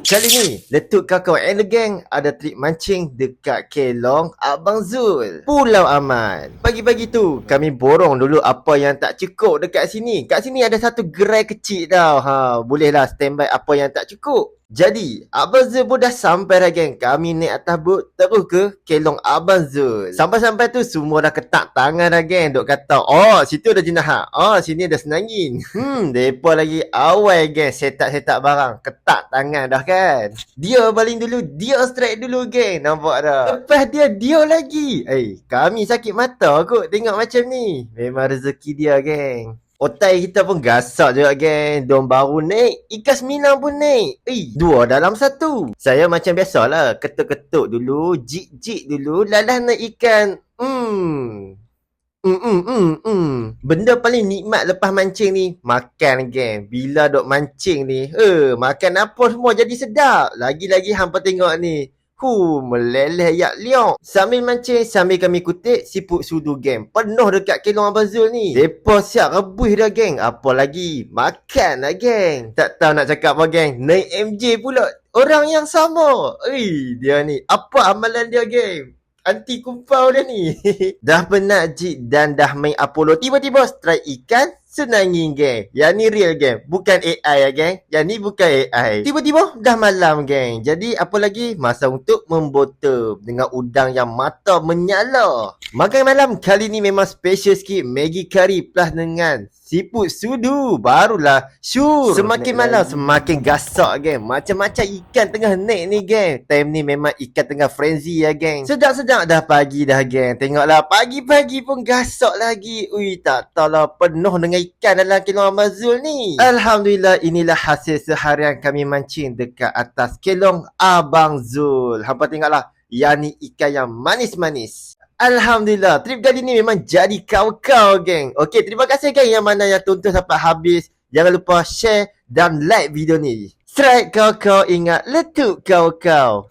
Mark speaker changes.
Speaker 1: Kali ni, Letup Kakao and the Gang ada trip mancing dekat Kelong Abang Zul, Pulau Aman. Pagi-pagi tu, kami borong dulu apa yang tak cukup dekat sini. Kat sini ada satu gerai kecil tau. Bolehlah standby apa yang tak cukup. Jadi, Abang Zul pun dah sampai dah, geng. Kami naik atas bot terus ke Kelong Abang Zul. Sampai-sampai tu semua dah ketak tangan dah, geng. Duk kata, oh, situ ada jenazah. Oh, sini ada senangin. Depa lagi awal, geng. Setak-setak barang. Ketak tangan dah kan. Dia baling dulu, dia strike dulu, geng. Nampak tak? Lepas dia lagi. Kami sakit mata kot tengok macam ni. Memang rezeki dia, geng. Otai kita pun gasak juga, geng. Dom baru naik, ikan sembilan pun naik. Dua dalam satu. Saya macam biasalah, ketuk-ketuk dulu, jik-jik dulu, lalah naik ikan. Benda paling nikmat lepas mancing ni, makan, geng. Bila dok mancing ni, makan apa semua jadi sedap. Lagi-lagi hampa tengok ni. Meleleh yak liok. Sambil mancing, sambil kami kutip siput sudu, geng. Penuh dekat Kelong Abang Zul ni. Depa siap rebus dah, geng. Apa lagi? Makan lah, geng. Tak tahu nak cakap apa, geng. Naik MJ pula. Orang yang sama. Dia ni. Apa amalan dia, geng? Anti kumpau dia ni. Dah penat jik dan dah main Apollo, tiba-tiba strike ikan senangin, geng. Yang ni real, geng. Bukan AI ya, geng. Yang ni bukan AI. Tiba-tiba dah malam, geng. Jadi apa lagi? Masa untuk membotem dengan udang yang mata menyala. Makan malam kali ni memang special sikit. Maggi curry plus dengan siput sudu. Barulah syur. Semakin malam semakin gasak, geng. Macam-macam ikan tengah naik ni, geng. Time ni memang ikan tengah frenzy ya, geng. Sedap-sedap dah pagi dah, geng. Tengoklah pagi-pagi pun gasak lagi. Tak tahulah penuh dengan ikan dalam Kelong Abang Zul ni. Alhamdulillah, inilah hasil seharian kami mancing dekat atas Kelong Abang Zul. Hampa tengoklah, yang ni ikan yang manis-manis. Alhamdulillah, trip kali ni memang jadi kau-kau, geng. Okey, terima kasih, geng, yang mana yang tonton sampai habis. Jangan lupa share dan like video ni. Strike kau-kau, ingat letup kau-kau.